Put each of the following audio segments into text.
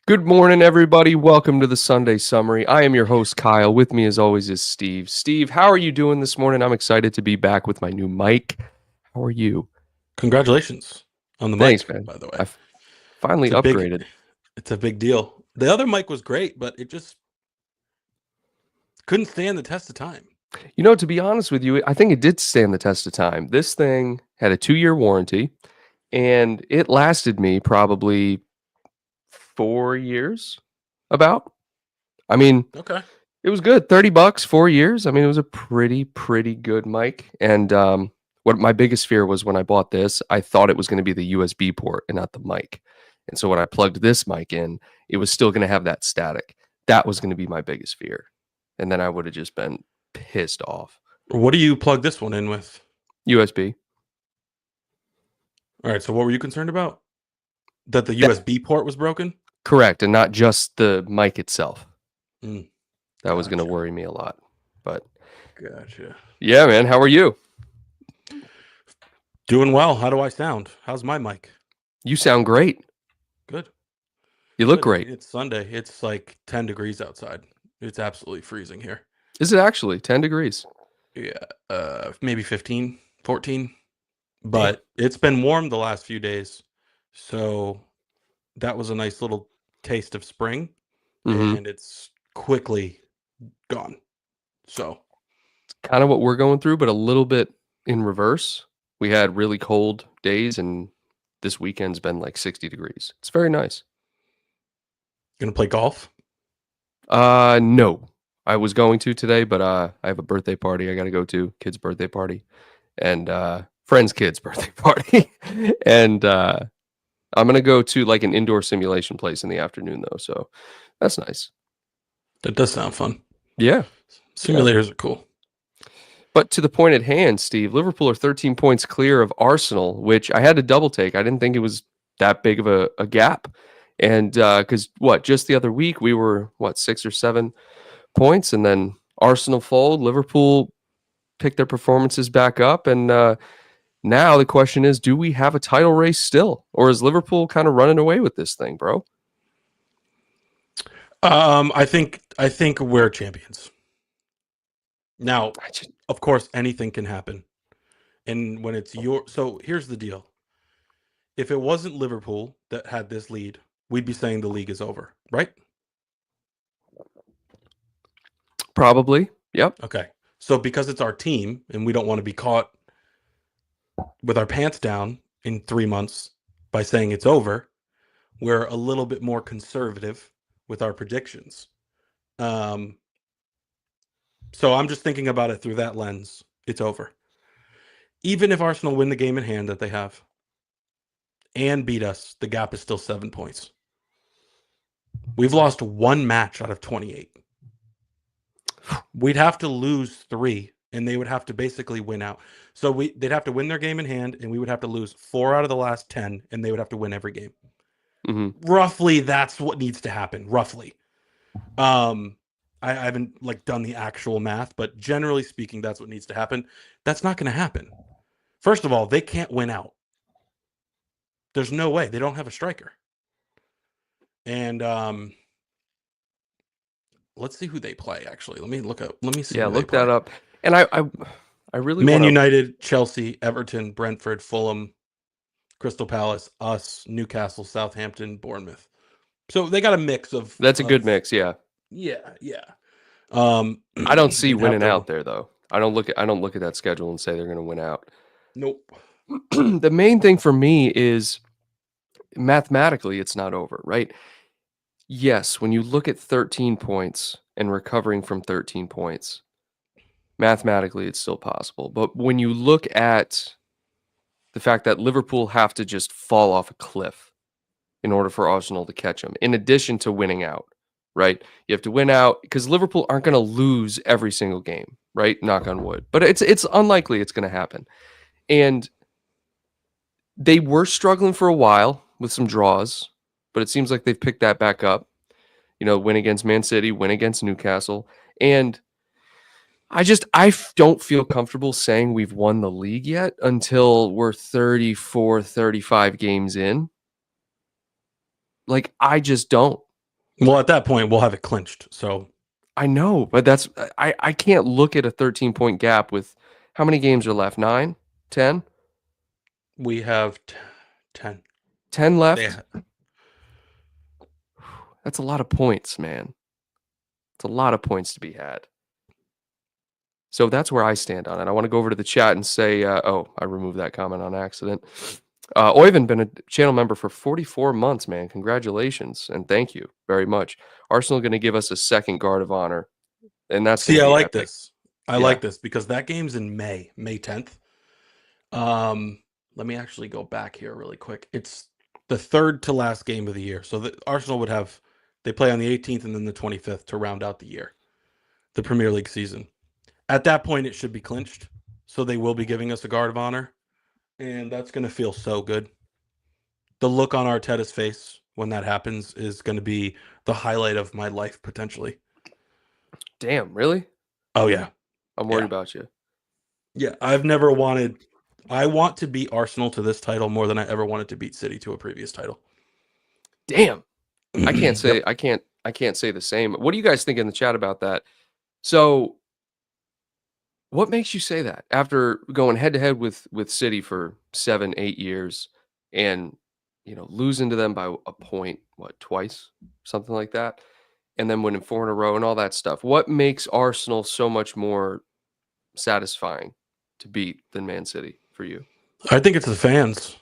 Good morning, everybody. Welcome to the Sunday Summary. I am your host, Kyle. With me, as always, is Steve. Steve, how are you doing this morning? I'm excited to be back with my new mic. How are you? Congratulations on the Thanks, mic, man. by the way. I finally It's a big upgraded. it's a big deal. The other mic was great, but it just couldn't stand the test of time. To be honest with you, I think it did stand the test of time. This thing had a 2-year warranty, and it lasted me probably 4 years, about. I mean, Okay. it was good. $30, 4 years. I mean, it was a pretty good mic. And what my biggest fear was when I bought this, I thought it was going to be the USB port and not the mic. And so when I plugged this mic in, it was still going to have that static. That was going to be my biggest fear. And then I would have just been pissed off. What do you plug this one in with? USB. All right, so what were you concerned about? That the That- USB port was broken? Correct. And not just the mic itself. Mm, That was going to gotcha. worry me a lot. But Gotcha. yeah, man. How are you? Doing well. How do I sound? How's my mic? You sound great. Good. You look Good. great. It's Sunday. It's like 10 degrees outside. It's absolutely freezing here. Is it actually 10 degrees? Yeah, maybe 15, 14. But it's been warm the last few days. So that was a nice little taste of spring, Mm-hmm. and it's quickly gone. So Kind of what we're going through, but a little bit in reverse. We had really cold days, and this weekend's been like 60 degrees. It's very nice. gonna play golf. No, I was going to today, but I have a birthday party I got to go to, kid's birthday party, and friend's kid's birthday party, and I'm gonna go to like an indoor simulation place in the afternoon though, so that's nice. That does sound fun. Yeah. Simulators are cool. But to the point at hand, Steve, Liverpool are 13 points clear of Arsenal, which I had to double take. I didn't think it was that big of a gap. And because just the other week we were 6 or 7 points, and then Arsenal fold, Liverpool picked their performances back up, and now the question is, do we have a title race still, or is Liverpool kind of running away with this thing, bro? I think we're champions. Now, of course, anything can happen. And when it's so here's the deal. If it wasn't Liverpool that had this lead, we'd be saying the league is over, right? Probably. Yep. Okay. So because it's our team and we don't want to be caught with our pants down in 3 months by saying it's over, we're a little bit more conservative with our predictions. So I'm just thinking about it through that lens. It's over. Even if Arsenal win the game in hand that they have and beat us, the gap is still 7 points. We've lost 1 match out of 28. We'd have to lose 3, and they would have to basically win out. So they'd have to win their game in hand, and we would have to lose 4 out of the last 10, and they would have to win every game. Mm-hmm. Roughly, that's what needs to happen. Roughly. I haven't done the actual math, but generally speaking, that's what needs to happen. That's not going to happen. First of all, they can't win out. There's no way. They don't have a striker. And let's see who they play. Actually, let me see. Yeah, look that up. And I really Man United, Chelsea, Everton, Brentford, Fulham, Crystal Palace, us, Newcastle, Southampton, Bournemouth. So they got a mix of. That's a good mix. Yeah. Yeah. I don't see winning out there though. I don't look at that schedule and say they're going to win out. Nope. The main thing for me is mathematically it's not over, right? Yes, when you look at 13 points and recovering from 13 points, mathematically it's still possible. But when you look at the fact that Liverpool have to just fall off a cliff in order for Arsenal to catch them, in addition to winning out, right? You have to win out because Liverpool aren't going to lose every single game, right? Knock on wood. But it's unlikely it's going to happen. And they were struggling for a while with some draws, but it seems like they've picked that back up. Win against Man City, win against Newcastle. And I don't feel comfortable saying we've won the league yet until we're 34, 35 games in. I just don't. Well, at that point, we'll have it clinched. So I know, but I can't look at a 13-point gap with how many games are left? 9? 10? we have 10. 10 They left? That's a lot of points, man. It's a lot of points to be had. So that's where I stand on it. I want to go over to the chat and say, oh, I removed that comment on accident. Oyvind, been a channel member for 44 months, man. Congratulations and thank you very much. Arsenal going to give us a second guard of honor, and that's going See, to I be like epic. this. I Yeah. like this because that game's in May 10th. Let me actually go back here really quick. It's the third to last game of the year. So the Arsenal would have they play on the 18th and then the 25th to round out the year, the Premier League season. At that point, it should be clinched. So they will be giving us a guard of honor, and that's going to feel so good. The look on Arteta's face when that happens is going to be the highlight of my life potentially. Damn, really? Oh yeah, I'm worried about you. yeah. I've never wanted. I want to beat Arsenal to this title more than I ever wanted to beat City to a previous title. Damn. I can't say Yep. I can't say the same. What do you guys think in the chat about that? So, what makes you say that after going head to head with City for 7, 8 years and losing to them by a point, what, twice, something like that, and then winning 4 in a row and all that stuff? What makes Arsenal so much more satisfying to beat than Man City for you? I think it's the fans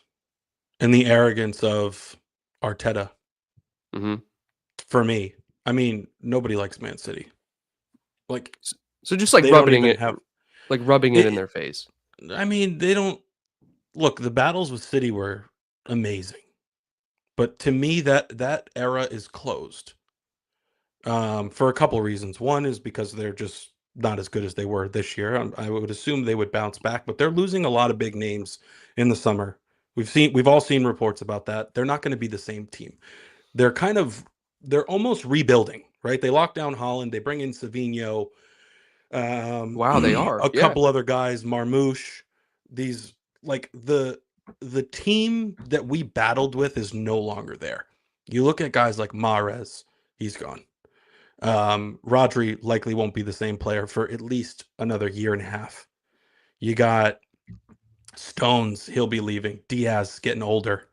and the arrogance of Arteta. Hmm. For me, I mean, nobody likes Man City. Like So just like they don't even have rubbing it in it. their face. I mean, they don't look. The battles with City were amazing, but to me, that era is closed. For a couple of reasons. One is because they're just not as good as they were this year. I would assume they would bounce back, but they're losing a lot of big names in the summer. We've all seen reports about that. They're not going to be the same team. They're kind of they're almost rebuilding, right? They lock down Holland, they bring in Savinho, Wow, they are. a Yeah. couple other guys, Marmouche. These like the team that we battled with is no longer there. You look at guys like Mahrez, he's gone. Rodri likely won't be the same player for at least another year and a half. You got Stones, he'll be leaving. Diaz getting older.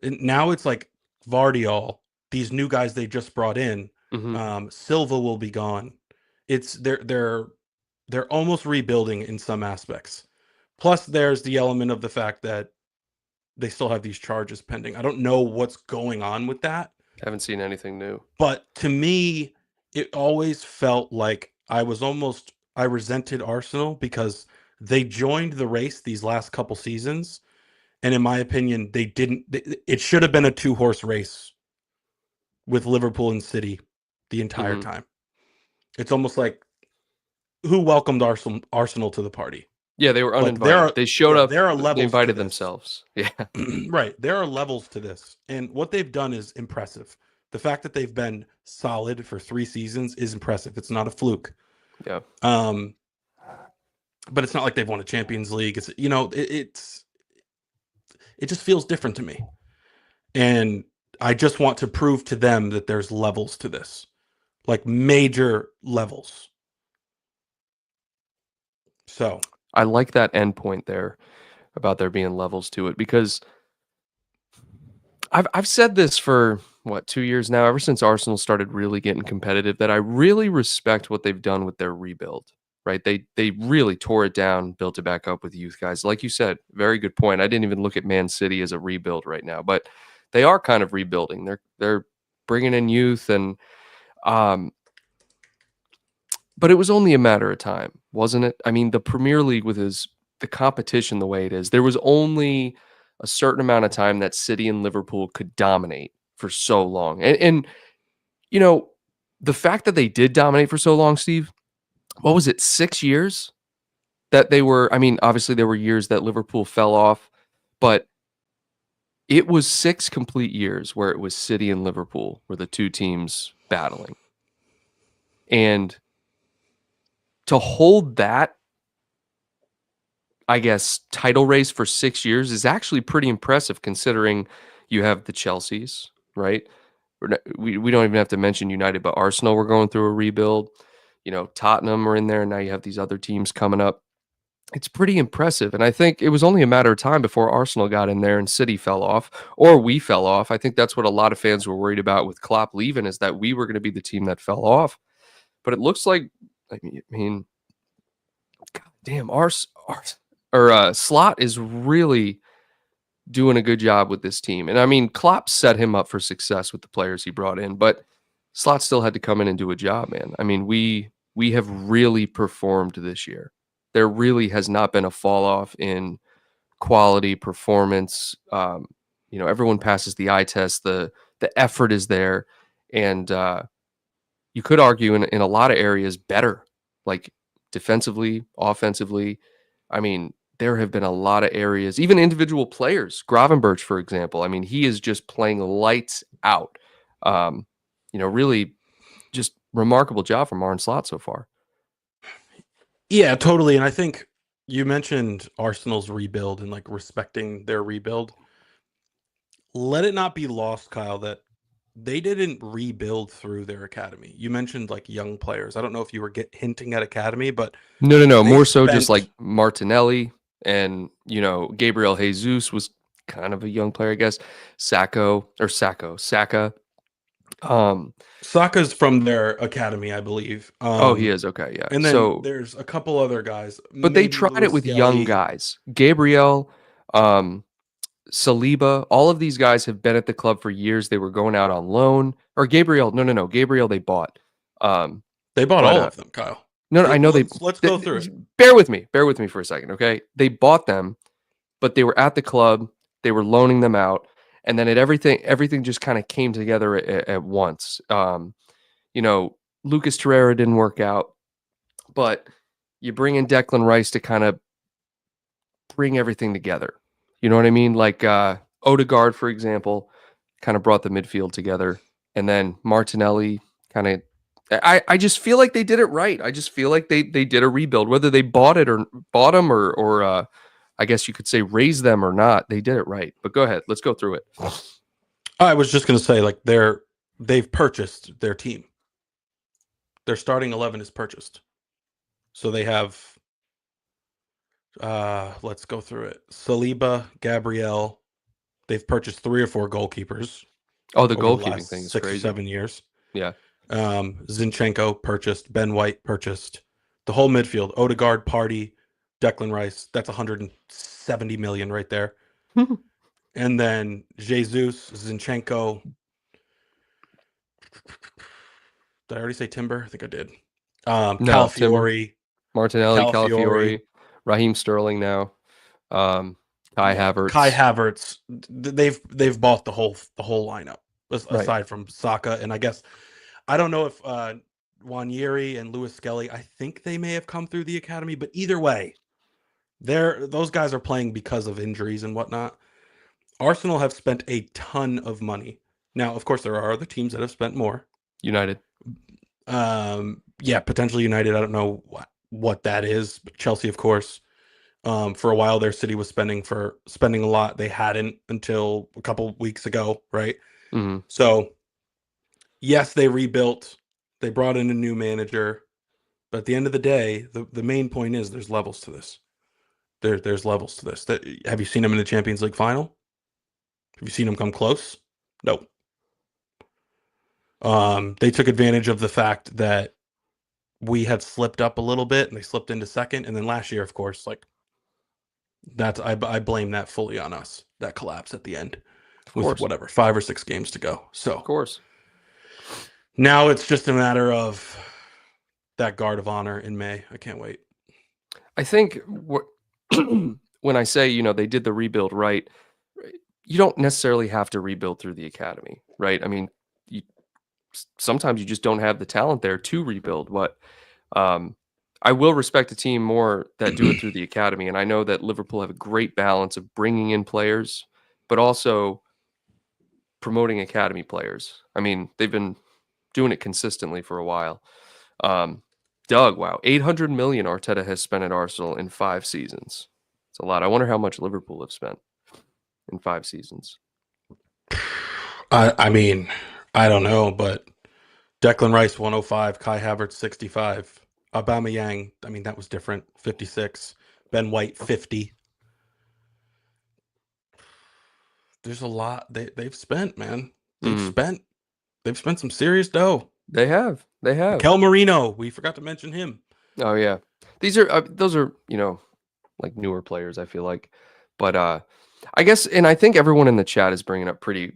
And now it's like Vardiol, these new guys they just brought in. Hmm. Silva will be gone. It's they're almost rebuilding in some aspects. Plus, there's the element of the fact that they still have these charges pending. I don't know what's going on with that, Haven't seen anything new. but to me, it always felt like I resented Arsenal because they joined the race these last couple seasons, and in my opinion, they didn't. It should have been a two-horse race with Liverpool and City the entire Hmm. time. It's almost like who welcomed Arsenal to the party. Yeah, they were Like there uninvited. are They showed yeah, up, there are they levels to invited this. themselves. Yeah. Right. There are levels to this. And what they've done is impressive. The fact that they've been solid for 3 seasons is impressive. It's not a fluke. Yeah. Um but it's not like they've won a Champions League. It's it just feels different to me. And I just want to prove to them that there's levels to this. Like major levels. So, I like that endpoint there about there being levels to it because I've said this for what, 2 years now, ever since Arsenal started really getting competitive, that I really respect what they've done with their rebuild, right? They really tore it down, built it back up with youth guys. Like you said, very good point. I didn't even look at Man City as a rebuild right now, but they are kind of rebuilding. They're bringing in youth and um but it was only a matter of time, wasn't it? I mean, the Premier League with the competition the way it is, there was only a certain amount of time that City and Liverpool could dominate for so long. And you know, the fact that they did dominate for so long, Steve, what was it, 6 years that they were, I mean, obviously there were years that Liverpool fell off, but it was 6 complete years where it was City and Liverpool were the two teams battling. And to hold that, I guess, title race for 6 years is actually pretty impressive considering you have the Chelseas, right? We don't even have to mention United, but Arsenal were going through a rebuild. Tottenham are in there, and now you have these other teams coming up. It's pretty impressive, and I think it was only a matter of time before Arsenal got in there and City fell off, or we fell off. I think that's what a lot of fans were worried about with Klopp leaving, is that we were going to be the team that fell off. But it looks like, I mean, God damn, Slot is really doing a good job with this team. And I mean, Klopp set him up for success with the players he brought in, but Slot still had to come in and do a job, man. I mean, we have really performed this year. There really has not been a fall off in quality performance. Everyone passes the eye test. The effort is there, and you could argue in a lot of areas better, like defensively, offensively. I mean, there have been a lot of areas, even individual players. Gravenberch, for example. I mean, he is just playing lights out. Really just remarkable job from Arne Slot so far. Yeah, totally. And I think you mentioned Arsenal's rebuild and like respecting their rebuild. Let it not be lost, Kyle, that they didn't rebuild through their academy. You mentioned like young players. I don't know if you were hinting at academy, but No. they More so just spent like Martinelli and, Gabriel Jesus was kind of a young player, I guess. Saka. Saka's from their academy, I believe. Oh, he is. Okay, yeah. And then So, there's a couple other guys, but they maybe tried it Lewis with young Skelly. guys. Gabriel, Saliba, all of these guys have been at the club for years. They were going out on loan. Or Gabriel, no. Gabriel they bought. They bought But all of them, Kyle. no, I know Let's go through it. bear with me for a second, okay? They bought them, but they were at the club. They were loaning them out, and then everything just kind of came together at once. Lucas Torreira didn't work out, but you bring in Declan Rice to kind of bring everything together. You know what I mean? Like Odegaard, for example, kind of brought the midfield together, and then Martinelli kind of. I just feel like they did it right. I just feel like they did a rebuild, whether they bought them or I guess you could say raise them or not. They did it right. But go ahead, let's go through it. I was just going to say, like, they've purchased their team. Their starting 11 is purchased. So they have, let's go through it. Saliba, Gabriel. They've purchased 3 or 4 goalkeepers. Oh, the over goalkeeping last thing is 6 or crazy. 7 years. Yeah. Zinchenko purchased. Ben White purchased. The whole midfield. Odegaard, Partey, Declan Rice. That's 170 million right there. And then Jesus, Zinchenko. Did I already say Timber? I think I did. No, Calafiori, Martinelli, Calafiori, Raheem Sterling now, Kai Havertz. Kai Havertz. They've bought the whole lineup aside Right. from Saka, and I guess I don't know if Wanjiri and Lewis Skelly. I think they may have come through the academy, but either way, those guys are playing because of injuries and whatnot. Arsenal have spent a ton of money. Now, of course, there are other teams that have spent more. United. Yeah, potentially United. I don't know what that is. But Chelsea, of course. For a while there, City was spending a lot. They hadn't until a couple weeks ago, right? Mm-hmm. So, yes, they rebuilt. They brought in a new manager. But at the end of the day, the main point is there's levels to this. There's levels to this. Have you seen them in the Champions League final? Have you seen them come close? No. They took advantage of the fact that we had slipped up a little bit and they slipped into second. And then last year, of course, like I blame that fully on us, that collapse at the end with whatever, 5 or 6 games to go. So of course. Now it's just a matter of that guard of honor in May. I can't wait. I think when I say, they did the rebuild right, you don't necessarily have to rebuild through the academy, right? I mean, sometimes you just don't have the talent there to rebuild. But I will respect a team more that do it through the academy. And I know that Liverpool have a great balance of bringing in players, but also promoting academy players. I mean, they've been doing it consistently for a while. Doug, wow, 800 million Arteta has spent at Arsenal in 5 seasons. It's a lot. I wonder how much Liverpool have spent in 5 seasons. I mean, I don't know, but Declan Rice 105, Kai Havertz 65, Aubameyang, I mean that was different, 56, Ben White 50. There's a lot they've spent, man. They've Mm, spent they've spent some serious dough. they have. They have. Mikel Marino, we forgot to mention him. Oh yeah. These are those are, like newer players, I feel like. But I guess, and I think everyone in the chat is bringing up pretty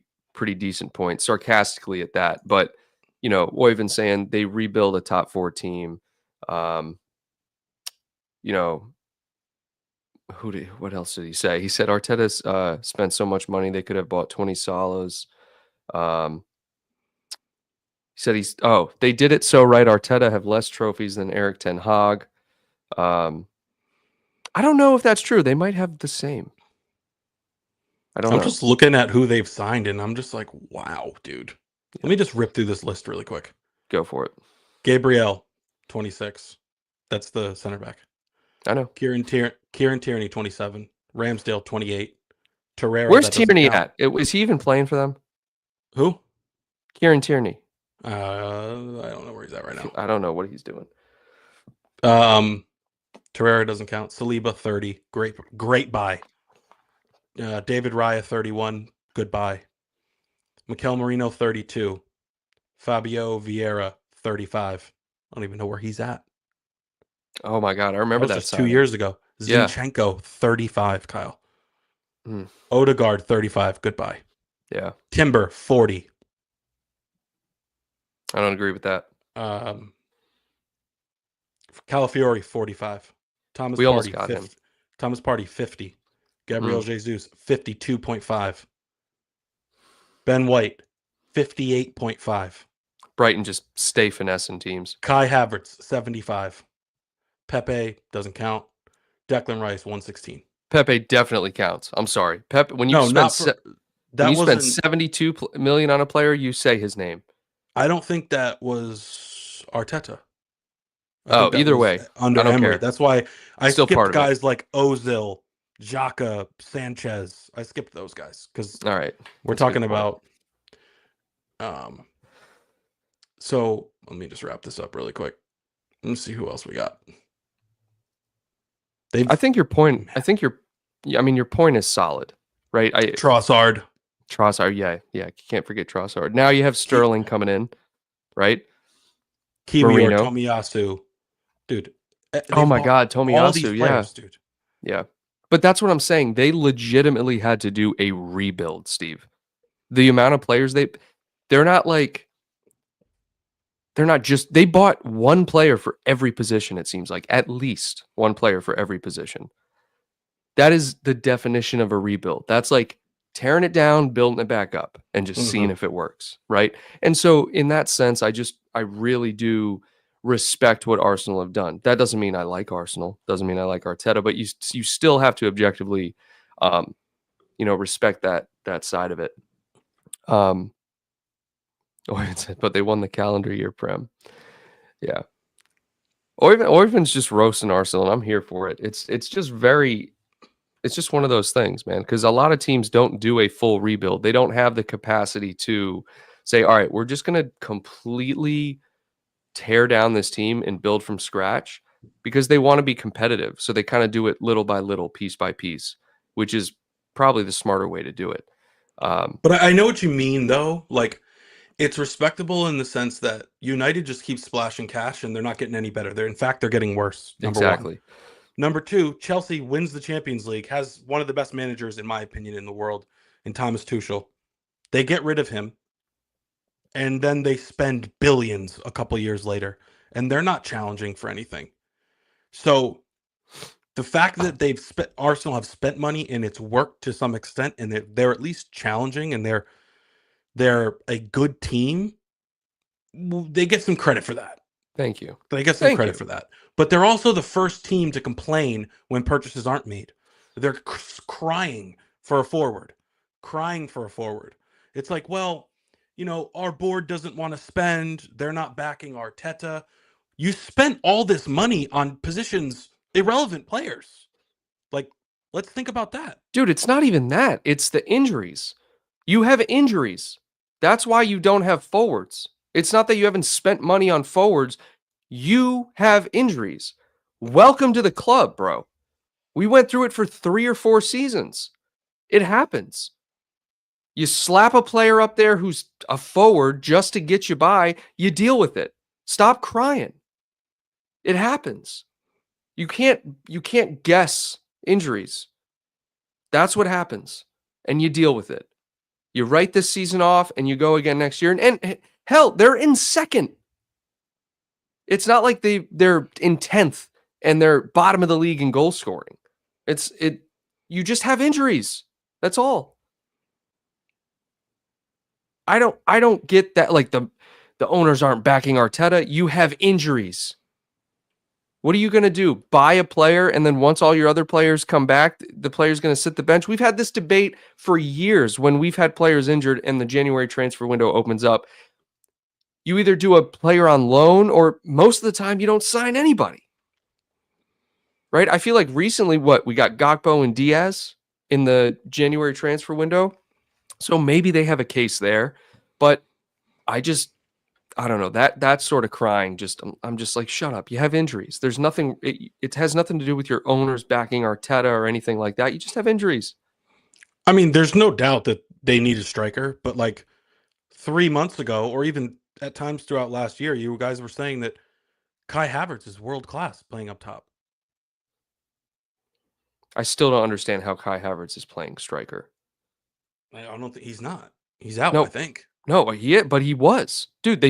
decent points, sarcastically at that. But Oyvind saying they rebuild a top four team. Um, you know, what else did he say? He said Arteta's spent so much money they could have bought 20 Salos. Um, he said they did it so right. Arteta have less trophies than Eric Ten Hag. I don't know if that's true. They might have the same. I don't I'm know. just looking at who they've signed, and I'm just like, wow, dude. Let me just rip through this list really quick. Go for it. Gabriel, 26. That's the center back. I know. Kieran Tierney, 27. Ramsdale, 28. Torreira, Where's that doesn't Tierney count. at? Is he even playing for them? Who? Kieran Tierney. I don't know where he's at right now. I don't know what he's doing. Torreira doesn't count. Saliba, 30. Great buy. David Raya, 31. Goodbye. Mikel Marino, 32. Fabio Vieira, 35. I don't even know where he's at. Oh my God, I remember That that was just signing. 2 years ago. Yeah. Zinchenko, 35, Kyle. Mm. Odegaard, 35. Goodbye. Yeah. Timber, 40. I don't agree with that. Calafiori, 45. Thomas We almost Partey, got him. 50. Thomas Partey, 50. Gabriel Jesus, 52.5. Ben White, 58.5. Brighton just stay finessing teams. Kai Havertz, 75. Pepe doesn't count. Declan Rice, 116. Pepe definitely counts. I'm sorry. Pepe, when you No, spend not for when that you spend wasn't 72 million on a player, you say his name. I don't think that was Arteta. I Oh, think that either was way, under I don't Emery. care. That's why I Still part skipped of it. guys like Ozil, Xhaka, Sanchez. I skipped those guys because All right. we're That's a good talking point. about. So let me just wrap this up really quick. Let's see who else we got. I think your point. Your point is solid, right? Trossard. Trossard, yeah. You can't forget Trossard. Now you have Sterling coming in, right? Kiwi or Marino. Tomiyasu. Dude. Oh my God, all these Tomiyasu, yeah. players, dude. Yeah. But that's what I'm saying. They legitimately had to do a rebuild, Steve. The amount of players they're not just, they bought one player for every position, it seems like. At least one player for every position. That is the definition of a rebuild. That's like tearing it down, building it back up, and just seeing if it works, right? And so in that sense, I really do respect what Arsenal have done. That doesn't mean I like Arsenal, doesn't mean I like Arteta, but you still have to objectively respect that side of it. But they won the calendar year Prem. Yeah. Oyvind's just roasting Arsenal, and I'm here for it. It's just one of those things, man, because a lot of teams don't do a full rebuild. They don't have the capacity to say, all right, we're just going to completely tear down this team and build from scratch, because they want to be competitive. So they kind of do it little by little, piece by piece, which is probably the smarter way to do it. But I know what you mean, though. Like, it's respectable in the sense that United just keeps splashing cash and they're not getting any better. In fact, they're getting worse. Number Exactly. one. Number two, Chelsea wins the Champions League, has one of the best managers, in my opinion, in the world, in Thomas Tuchel. They get rid of him, and then they spend billions a couple years later, and they're not challenging for anything. So the fact that Arsenal have spent money and it's worked to some extent, and they're at least challenging, and they're a good team, they get some credit for that. Thank you. They get some credit for that. But they're also the first team to complain when purchases aren't made. They're crying for a forward. It's like, well, our board doesn't want to spend. They're not backing Arteta. You spent all this money on positions, irrelevant players. Like, let's think about that. Dude, it's not even that. It's the injuries. You have injuries. That's why you don't have forwards. It's not that you haven't spent money on forwards. You have injuries. Welcome to the club, bro. We went through it for 3 or 4 seasons. It happens. You slap a player up there who's a forward just to get you by, you deal with it. Stop crying. It happens. You can't guess injuries. That's what happens. And you deal with it. You write this season off and you go again next year. And hell, they're in second. It's not like they're in 10th and they're bottom of the league in goal scoring. You just have injuries. That's all. I don't get that. Like the owners aren't backing Arteta. You have injuries. What are you going to do? Buy a player, and then once all your other players come back, the player's going to sit the bench? We've had this debate for years when we've had players injured and the January transfer window opens up. You either do a player on loan, or most of the time you don't sign anybody. Right? I feel like recently, we got Gakpo and Diaz in the January transfer window. So maybe they have a case there, but I don't know, that sort of crying. I'm just like, shut up. You have injuries. There's nothing. It has nothing to do with your owners backing Arteta or anything like that. You just have injuries. I mean, there's no doubt that they need a striker, but like 3 months ago, or even at times throughout last year, you guys were saying that Kai Havertz is world class playing up top. I still don't understand how Kai Havertz is playing striker. I don't think he's not. He's out, No. I think. No, but he was. Dude,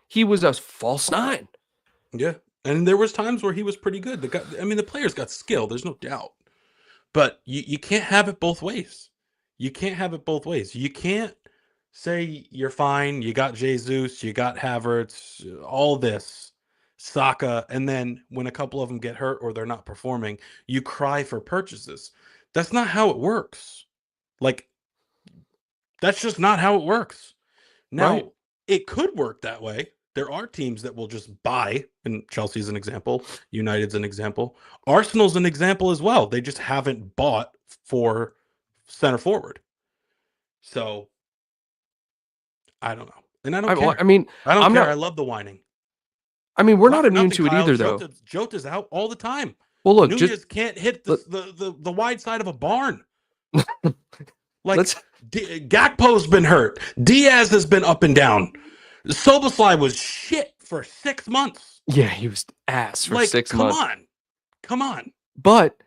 he was a false 9. Yeah. And there was times where he was pretty good. The player's got skill, there's no doubt. But you can't have it both ways. You can't have it both ways. You can't say you're fine, you got Jesus, you got Havertz, all this, Saka, and then when a couple of them get hurt or they're not performing, you cry for purchases. That's not how it works. Like, that's just not how it works. Now, Right. It could work that way. There are teams that will just buy, and Chelsea's an example, United's an example, Arsenal's an example as well. They just haven't bought for center forward. So, I don't know. And I don't care. I mean, I don't I'm care. not, I love the whining. I mean, we're not for immune nothing, to it Kyle. either, though. Jota's out all the time. Well, look, Nunez can't hit the wide side of a barn. Like, Gakpo's been hurt. Diaz has been up and down. Soboslai was shit for 6 months. Yeah, he was ass for 6 months. Come on. But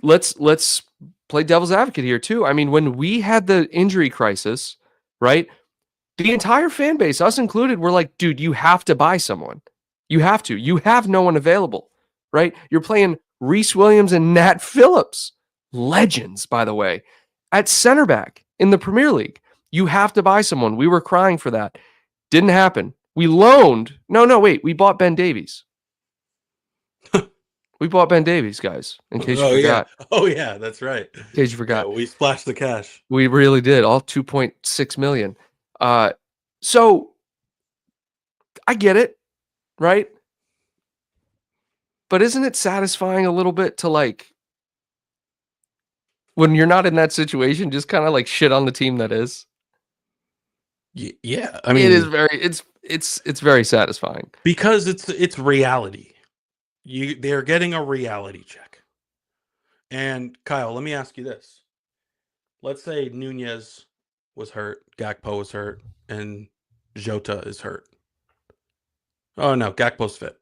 let's play devil's advocate here too. I mean, when we had the injury crisis, right? The entire fan base, us included, were like, dude, you have to buy someone. You have to. You have no one available, right? You're playing Reece Williams and Nat Phillips, legends, by the way, at center back in the Premier League. You have to buy someone. We were crying for that. Didn't happen. We loaned. No, wait. We bought Ben Davies. We bought Ben Davies, guys, in case you forgot. Yeah. Oh, yeah, that's right. In case you forgot. Yeah, we splashed the cash. We really did. All 2.6 million. So I get it, right? But isn't it satisfying a little bit to, like, when you're not in that situation, just kind of like shit on the team that is? Yeah, I mean, it is it's very satisfying because it's reality. They're getting a reality check. And Kyle, let me ask you this: let's say Nunez was hurt, Gakpo was hurt, and Jota is hurt. Oh no, Gakpo's fit.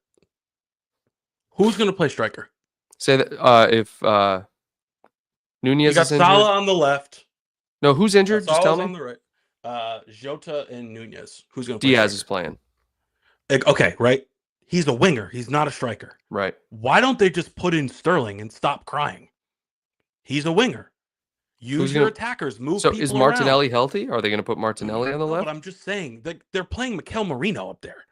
Who's going to play striker? Say that if Nunez is injured. Salah on the left. No, who's injured? Just tell me. On the right. Jota and Nunez. Who's going to play? Diaz is playing. Okay, right. He's a winger. He's not a striker. Right. Why don't they just put in Sterling and stop crying? He's a winger. Use your attackers. Move people around. So is Martinelli healthy? Are they going to put Martinelli on the left? But I'm just saying they're playing Mikel Merino up there.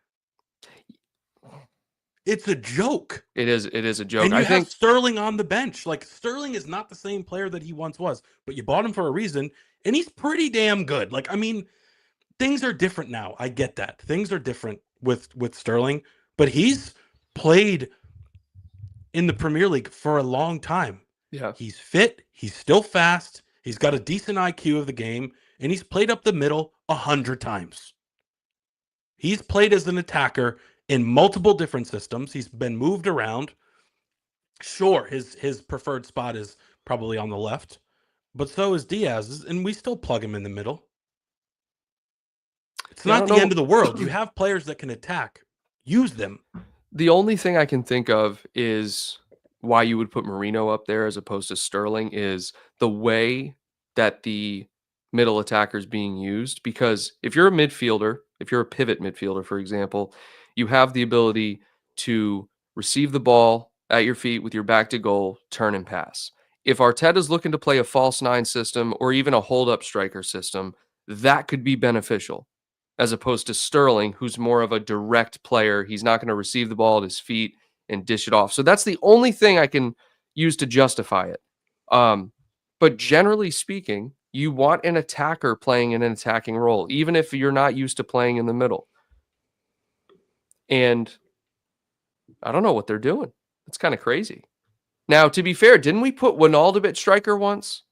It's a joke. It is a joke. And you have Sterling on the bench. Like, Sterling is not the same player that he once was, but you bought him for a reason, and he's pretty damn good. Like, I mean, things are different now. I get that. Things are different with Sterling, but he's played in the Premier League for a long time. Yeah. He's fit. He's still fast. He's got a decent IQ of the game, and he's played up the middle 100 times. He's played as an attacker in multiple different systems. He's been moved around. Sure, his preferred spot is probably on the left, but so is Diaz's, and we still plug him in the middle. It's Yeah, I not don't the end know. of the world. You have players that can attack. Use them. The only thing I can think of is why you would put Marino up there as opposed to Sterling is the way that the middle attacker is being used. Because if you're a midfielder, if you're a pivot midfielder, for example, you have the ability to receive the ball at your feet with your back to goal, turn and pass. If Arteta's looking to play a false nine system or even a hold up striker system, that could be beneficial as opposed to Sterling, who's more of a direct player. He's not going to receive the ball at his feet and dish it off. So that's the only thing I can use to justify it. But generally speaking, you want an attacker playing in an attacking role, even if you're not used to playing in the middle. And I don't know what they're doing. It's kind of crazy. Now, to be fair, didn't we put Wijnaldum at striker once?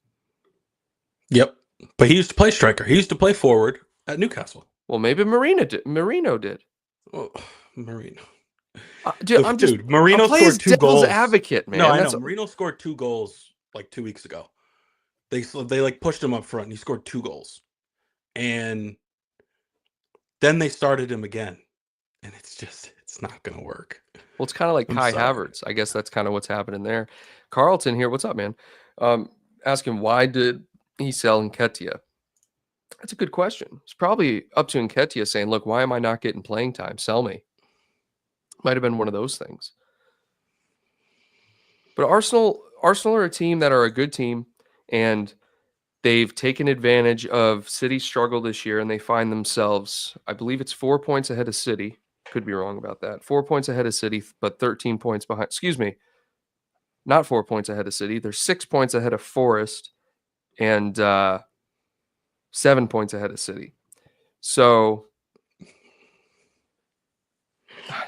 Yep. But he used to play striker. He used to play forward at Newcastle. Well, maybe Marino did. Oh, Marino. Dude, Marino I'm playing scored 2 devil's goals. advocate, man. No, I know. Marino scored 2 goals like 2 weeks ago. They like pushed him up front and he scored 2 goals. And then they started him again. And it's not going to work. Well, it's kind of like Kai Havertz. I guess that's kind of what's happening there. Carlton here. What's up, man? Asking why did he sell Nketiah? That's a good question. It's probably up to Nketiah saying, look, why am I not getting playing time? Sell me. Might have been one of those things. But Arsenal are a team that are a good team, and they've taken advantage of City's struggle this year, and they find themselves, I believe it's 4 points ahead of City. Could be wrong about that. 4 points ahead of City, but 13 points behind. Excuse me. Not 4 points ahead of City. They're 6 points ahead of Forest and 7 points ahead of City. So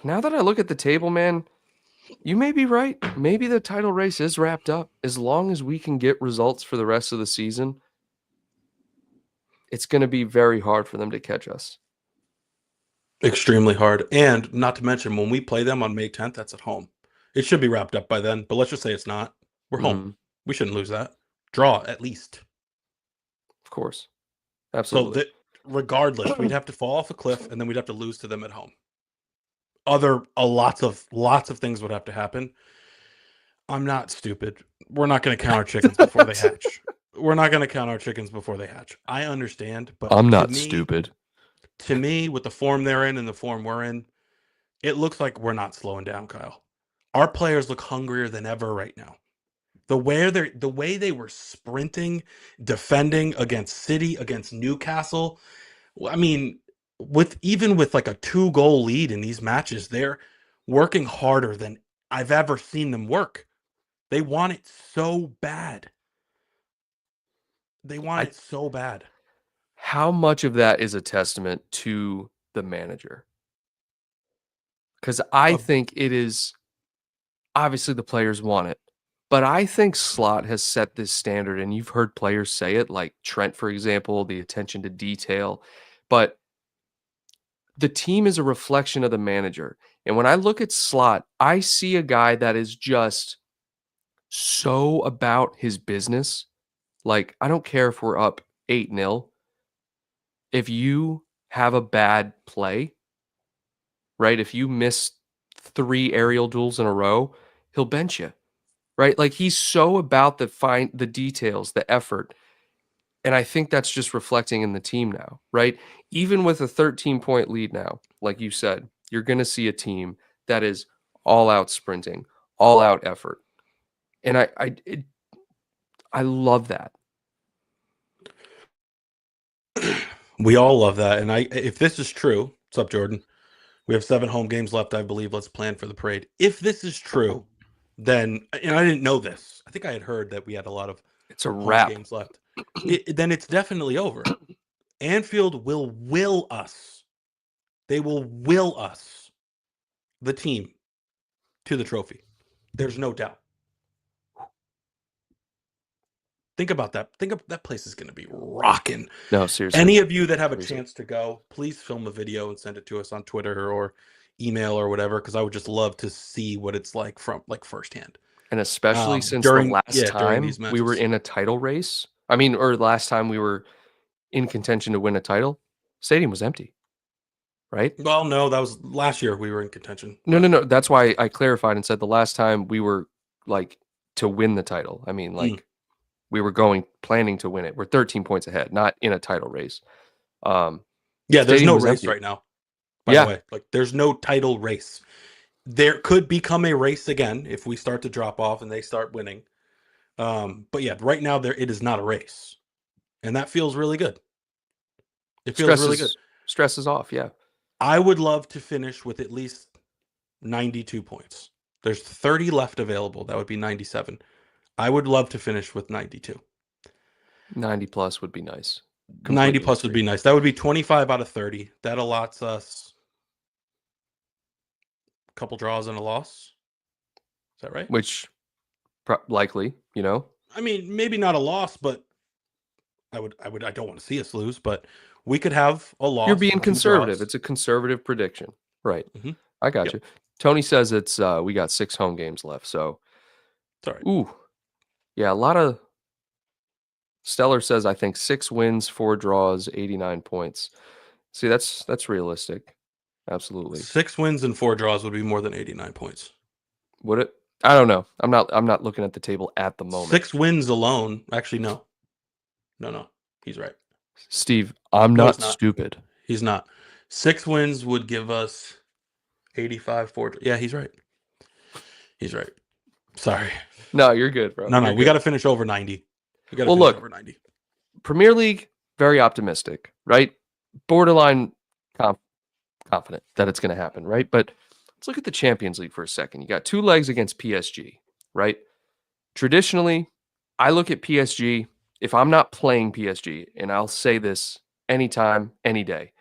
now that I look at the table, man, you may be right. Maybe the title race is wrapped up. As long as we can get results for the rest of the season, it's going to be very hard for them to catch us. Extremely hard. And not to mention, when we play them on May 10th, that's at home. It should be wrapped up by then, but let's just say it's not. We're home. We shouldn't lose that. Draw, at least. Of course. Absolutely. So regardless, we'd have to fall off a cliff, and then we'd have to lose to them at home. Lots of things would have to happen. I'm not stupid. We're not going to count our chickens before they hatch. We're not going to count our chickens before they hatch. I understand, but I'm not stupid. To me, with the form they're in and the form we're in, it looks like we're not slowing down, Kyle. Our players look hungrier than ever right now. The way they were sprinting, defending against City, against Newcastle. I mean, with like a 2-goal lead in these matches, they're working harder than I've ever seen them work. They want it so bad. It so bad. How much of that is a testament to the manager? Because I think it is, obviously the players want it, but I think Slot has set this standard, and you've heard players say it, like Trent, for example, the attention to detail. But the team is a reflection of the manager. And when I look at Slot, I see a guy that is just so about his business. Like, I don't care if we're up 8-0. If you have a bad play, right? If you miss 3 aerial duels in a row, he'll bench you, right? Like, he's so about the details, the effort. And I think that's just reflecting in the team now, right? Even with a 13-point lead now, like you said, you're going to see a team that is all out sprinting, all out effort. And I love that. We all love that. And if this is true, what's up, Jordan? We have 7 home games left, I believe. Let's plan for the parade. If this is true, then, and I didn't know this. I think I had heard that we had a lot of wrap games left. Then it's definitely over. Anfield will will us. They will will us, the team, to the trophy. There's no doubt. Think about that. Think of that place is going to be rocking. No, seriously. Any of you that have a Crazy. chance to go, please film a video and send it to us on Twitter or email or whatever, because I would just love to see what it's like from like firsthand. And especially since the during last during time these we were matches. in a title race, I mean, or last time we were in contention to win a title, stadium was empty, right? Well, no, that was last year we were in contention. No, no, no. That's why I clarified and said the last time we were like to win the title. I mean, like we were planning to win it. We're 13 points ahead, not in a title race. Yeah, there's stadium no was race empty. right now. By Yeah. the way, like there's no title race. There could become a race again if we start to drop off and they start winning. But yeah, right now it is not a race, and that feels really good. It feels really good. Stress is off. Yeah. I would love to finish with at least 92 points. There's 30 left available. That would be 97. I would love to finish with 92. 90 plus would be nice. 90 plus would be nice. That would be 25 out of 30. That allots us a couple draws and a loss. Is that right? Which likely, you know. I mean, maybe not a loss, but I don't want to see us lose, but we could have a loss. You're being conservative. It's a conservative prediction. Right. Mm-hmm. I got you. Tony says it's we got 6 home games left, so it's all right. Ooh. Yeah, a lot of Stellar says I think 6 wins, 4 draws, 89 points. See, that's realistic. Absolutely. 6 wins and 4 draws would be more than 89 points. Would it? I don't know. I'm not looking at the table at the moment. 6 wins alone. Actually, no. No. He's right. Steve, I'm not stupid. He's not. 6 wins would give us 85 4. Yeah, he's right. He's right. Sorry. No, you're good, bro. No, we got to finish over 90. We got to finish over 90. Premier League, very optimistic, right? Borderline confident that it's going to happen, right? But let's look at the Champions League for a second. You got 2 legs against PSG, right? Traditionally, I look at PSG. If I'm not playing PSG, and I'll say this anytime, any day,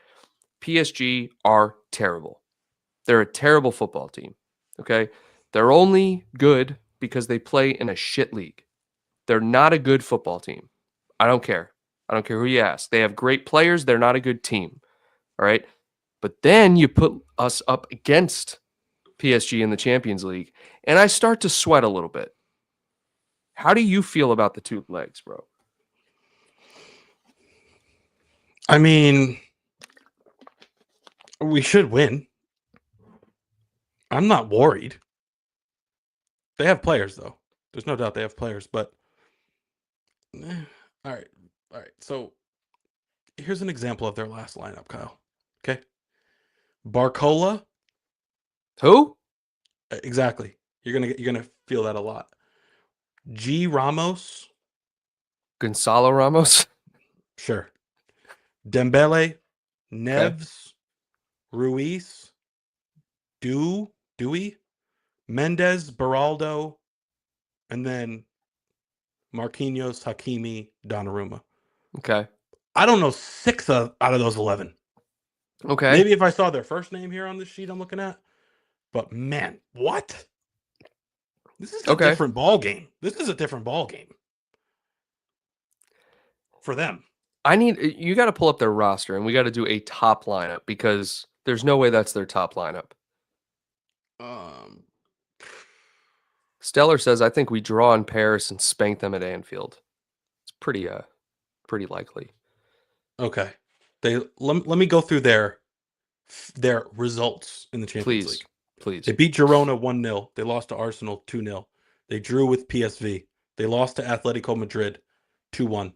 PSG are terrible. They're a terrible football team, okay? They're only good because they play in a shit league. They're not a good football team. I don't care. I don't care who you ask. They have great players. They're not a good team, all right? But then you put us up against PSG in the Champions League, and I start to sweat a little bit. How do you feel about the 2 legs, bro? I mean, we should win. I'm not worried. They have players, though. There's no doubt they have players, but all right. So here's an example of their last lineup, Kyle. Okay. Barcola. Who? Exactly. You're gonna feel that a lot. G. Ramos. Gonzalo Ramos. Sure. Dembele, Neves, Ruiz, Dewey, Mendes, Beraldo, and then Marquinhos, Hakimi, Donnarumma. Okay. I don't know 6 out of those 11. Okay. Maybe if I saw their first name here on this sheet I'm looking at. But man, what? This is a different ball game. This is a different ball game for them. You got to pull up their roster, and we got to do a top lineup because there's no way that's their top lineup. Stellar says, I think we draw in Paris and spank them at Anfield. It's pretty likely. Okay. Let me go through their results in the Champions League. Please. They beat Girona 1-0. They lost to Arsenal 2-0. They drew with PSV. They lost to Atletico Madrid 2-1.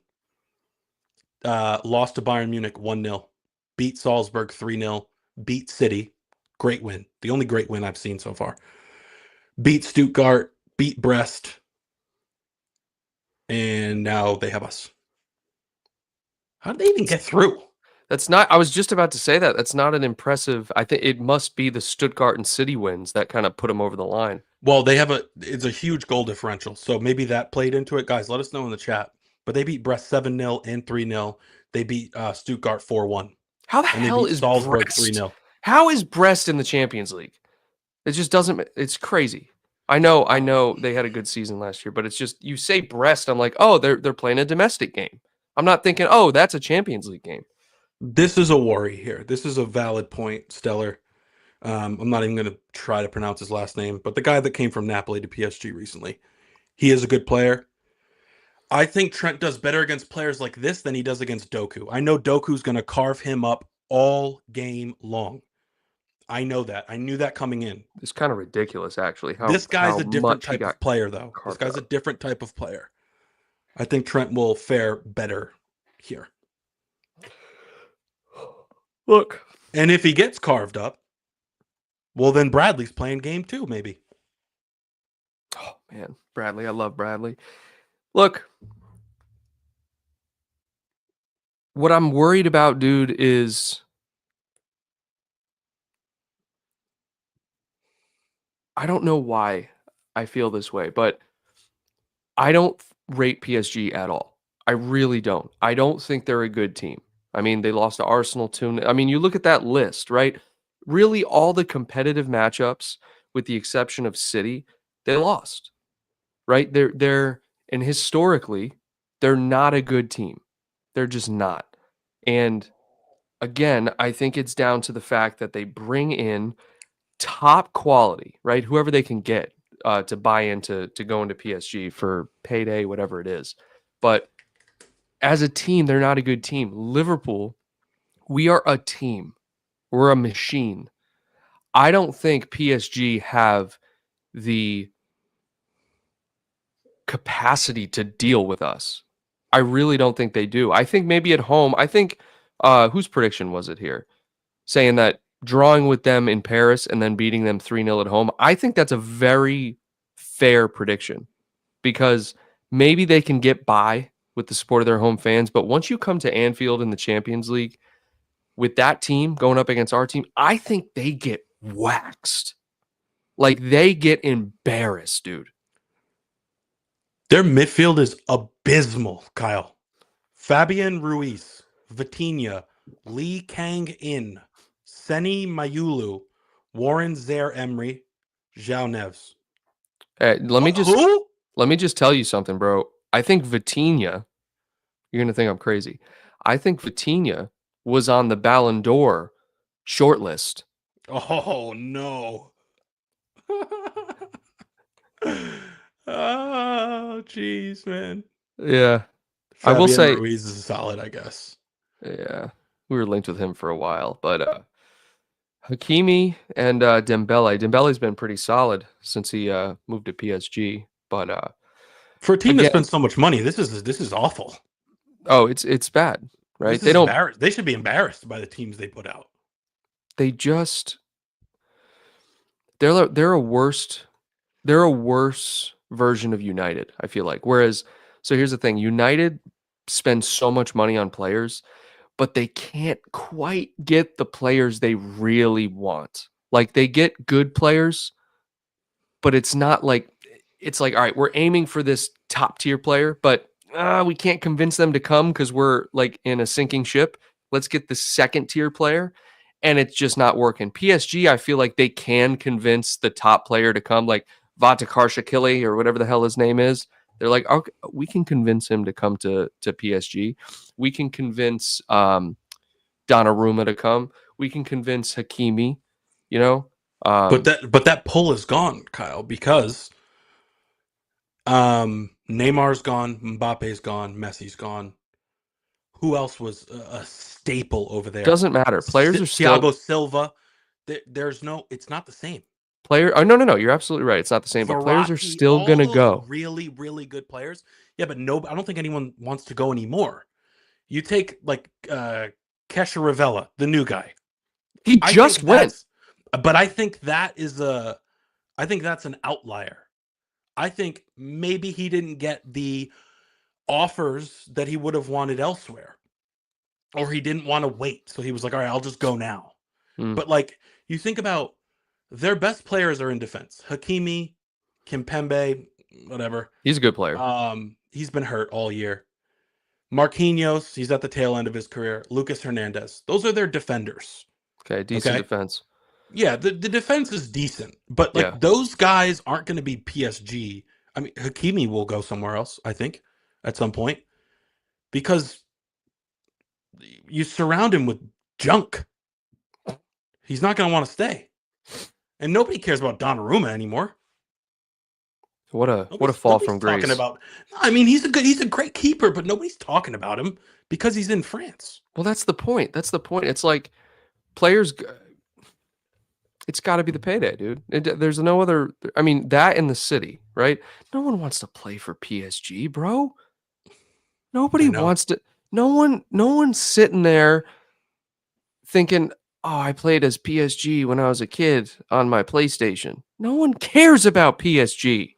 Lost to Bayern Munich 1-0. Beat Salzburg 3-0. Beat City. Great win. The only great win I've seen so far. Beat Stuttgart. Beat Brest. And now they have us. How did they even get through? I was just about to say that. That's not an impressive. I think it must be the Stuttgart and City wins that kind of put them over the line. Well, it's a huge goal differential. So maybe that played into it. Guys, let us know in the chat. But they beat Brest 7-0 and 3-0. They beat Stuttgart 4-1. How the hell is Salzburg Brest? 3-0. How is Brest in the Champions League? It just doesn't. It's crazy. I know they had a good season last year, but it's just you say Brest, I'm like, oh, they're playing a domestic game. I'm not thinking, oh, that's a Champions League game. This is a worry here. This is a valid point, Stellar. I'm not even going to try to pronounce his last name, but the guy that came from Napoli to PSG recently, he is a good player. I think Trent does better against players like this than he does against Doku. I know Doku's going to carve him up all game long. I know that. I knew that coming in. It's kind of ridiculous, actually, This guy's how a different much he type got of player, though. This carved guy's a up. different type of player. I think Trent will fare better here. Look, And if he gets carved up, well, then Bradley's playing game 2, maybe. oh man, Bradley, I love Bradley. Look, what I'm worried about, dude, is I don't know why I feel this way, but I don't rate PSG at all. I really don't. I don't think they're a good team. I mean, they lost to Arsenal too. I mean, you look at that list, right? Really, all the competitive matchups, with the exception of City, they lost, right? And historically, they're not a good team. They're just not. And again, I think it's down to the fact that they bring in top quality, right? Whoever they can get to buy into to go into PSG for payday, whatever it is. But as a team, they're not a good team. Liverpool, we are a team. We're a machine. I don't think PSG have the capacity to deal with us. I really don't think they do. I think maybe at home, I think whose prediction was it here? Saying that drawing with them in Paris and then beating them 3-0 at home. I think that's a very fair prediction because maybe they can get by with the support of their home fans. But once you come to Anfield in the Champions League with that team going up against our team, I think they get waxed. Like they get embarrassed, dude. Their midfield is abysmal, Kyle. Fabian Ruiz, Vitinha, Lee Kang-in, Seni Mayulu, Warren Zaire-Emery, João Neves. Who? Let me just tell you something, bro. I think Vitinha, you're gonna think I'm crazy. I think Vitinha was on the Ballon d'Or shortlist. Oh, no. Oh, jeez, man. Yeah. I will Fabian say, Ruiz is solid, I guess. yeah, we were linked with him for a while, but Hakimi and Dembele. Dembele's been pretty solid since he moved to PSG. But For a team that again, spends so much money, this is awful. oh, it's bad, right? This is embarrassed. They should be embarrassed by the teams they put out. They just they're a worse version of United, I feel like. Whereas, so here's the thing: United spends so much money on players, but they can't quite get the players they really want. Like they get good players, but it's not like it's like, all right, we're aiming for this top tier player, but we can't convince them to come because we're like in a sinking ship. Let's get the second tier player. And it's just not working. PSG, I feel like they can convince the top player to come, like Vatakar Shakili or whatever the hell his name is. They're like, okay, we can convince him to come to PSG. We can convince Donnarumma to come. We can convince Hakimi, you know. But that pull is gone, Kyle, because Neymar's gone, Mbappe's gone, Messi's gone. Who else was a staple over there? Doesn't matter. Players are still Thiago Silva. There's no. It's not the same. player. Oh no, you're absolutely right. It's not the same, but players are Verratti, still all gonna those go. really, really good players. Yeah, but no, I don't think anyone wants to go anymore. You take like Kesha Ravella, the new guy. He just went. But I think that's an outlier. I think maybe he didn't get the offers that he would have wanted elsewhere, or he didn't want to wait. So he was like, all right, I'll just go now. Mm. But like, you think about their best players are in defense. Hakimi, Kimpembe, whatever. He's a good player. He's been hurt all year. Marquinhos, he's at the tail end of his career. Lucas Hernandez. Those are their defenders. Okay, decent defense. Yeah, the defense is decent, but like Yeah. those guys aren't going to be PSG. I mean, Hakimi will go somewhere else, I think, at some point, because you surround him with junk. He's not going to want to stay, and nobody cares about Donnarumma anymore. What a fall Nobody's from talking grace. about. I mean, he's a great keeper, but nobody's talking about him because he's in France. Well, that's the point. That's the point. It's like players. It's got to be the payday, dude. There's no other. I mean, that in the city, right? No one wants to play for PSG, bro. Nobody I know. wants to. No one's sitting there thinking, "Oh, I played as PSG when I was a kid on my PlayStation." No one cares about PSG.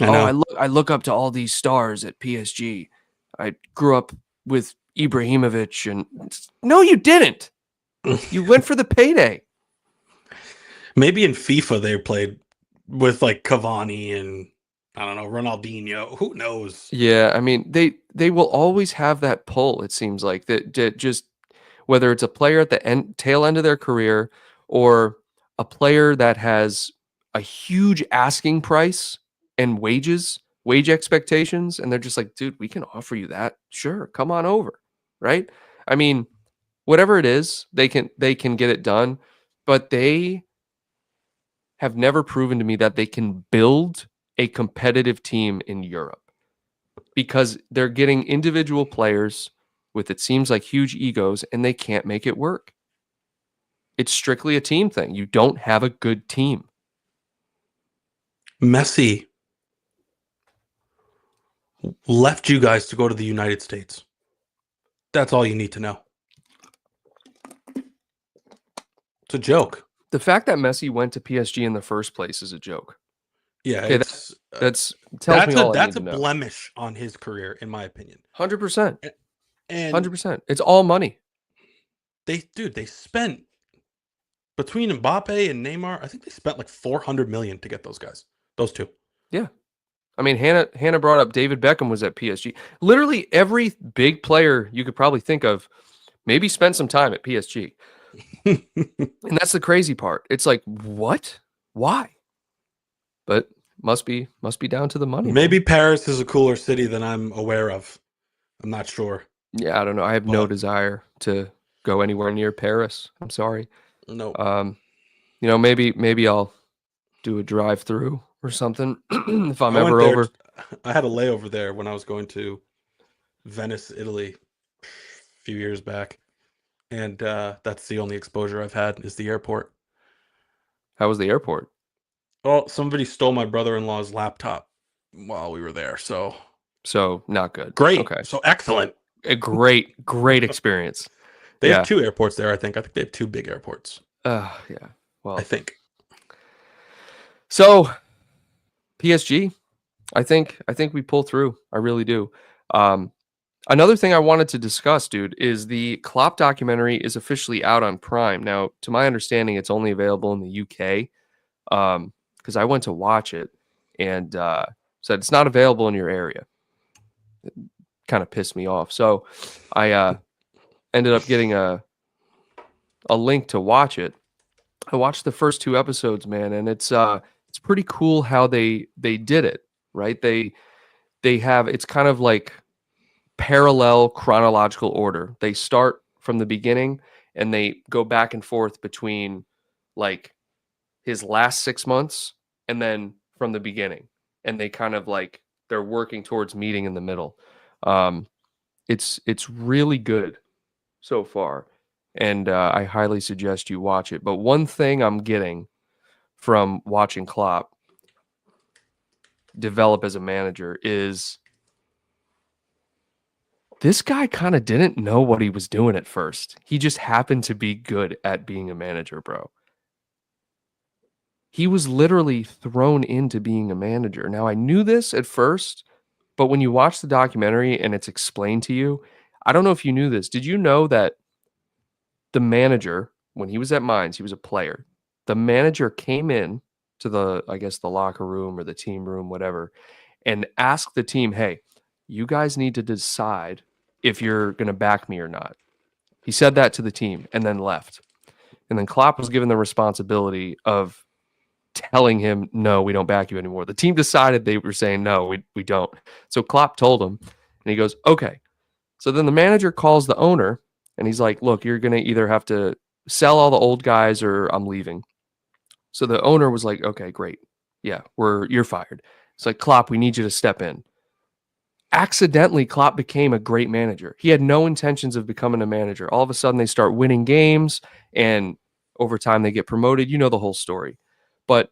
I Oh, know. I look up to all these stars at PSG. I grew up with Ibrahimovic, and no, you didn't. You went for the payday. Maybe in FIFA they played with like Cavani and I don't know Ronaldinho. Who knows? Yeah, I mean, they will always have that pull, it seems like, that just whether it's a player at the tail end of their career or a player that has a huge asking price and wage expectations, and they're just like, dude, we can offer you that. Sure, come on over. Right? I mean, whatever it is, they can get it done, but they have never proven to me that they can build a competitive team in Europe, because they're getting individual players with, it seems like, huge egos, and they can't make it work. It's strictly a team thing. You don't have a good team. Messi left you guys to go to the United States. That's all you need to know. It's a joke. The fact that Messi went to PSG in the first place is a joke. Yeah, Okay, it's that's tells me all I need that's a to know. blemish on his career, in my opinion. 100%. And 100%. It's all money. they spent between Mbappe and Neymar. I think they spent like 400 million to get those guys, those two. Yeah. I mean, Hannah brought up David Beckham was at PSG. Literally every big player you could probably think of maybe spent some time at PSG. And that's the crazy part. It's like, what? Why? But must be down to the money, Maybe man. Paris is a cooler city than I'm aware of. I'm not sure, Yeah, I don't know. I have no but desire to go anywhere near Paris. I'm sorry. no. Um, maybe I'll do a drive through or something if I'm I went ever there. over. I had a layover there when I was going to Venice, Italy, a few years back, and that's the only exposure I've had is the airport. How was the airport? Well, somebody stole my brother-in-law's laptop while we were there, so So not good. great, Okay. so excellent. A great experience. They have Yeah. two airports there. I think they have two big airports. Yeah. I Well, think. so PSG, I think we pull through. I really do. Um, Another thing I wanted to discuss, dude, is the Klopp documentary is officially out on Prime. Now, to my understanding, it's only available in the UK. Because I went to watch it and said it's not available in your area. Kind of pissed me off. So I ended up getting a link to watch it. I watched the first two episodes, man, and it's pretty cool how they did it, right? They have, it's kind of like parallel chronological order. They start from the beginning and they go back and forth between like his last 6 months and then from the beginning. And they kind of like they're working towards meeting in the middle. Um, it's really good so far, and I highly suggest you watch it. But one thing I'm getting from watching Klopp develop as a manager is this guy kind of didn't know what he was doing at first. He just happened to be good at being a manager, bro. He was literally thrown into being a manager. Now, I knew this at first, but when you watch the documentary and it's explained to you, I don't know if you knew this. Did you know that the manager, when he was at Mainz, he was a player. The manager came in to the, I guess, the locker room or the team room, whatever, and asked the team, hey, you guys need to decide if you're going to back me or not. He said that to the team and then left. And then Klopp was given the responsibility of telling him, no, we don't back you anymore. The team decided they were saying, no, we don't. So Klopp told him, and he goes, okay. So then the manager calls the owner, and he's like, look, you're going to either have to sell all the old guys or I'm leaving. So the owner was like, okay, great. Yeah, you're fired. It's like, Klopp, we need you to step in. Accidentally, Klopp became a great manager. He had no intentions of becoming a manager. All of a sudden, they start winning games, and over time, they get promoted. You know the whole story. But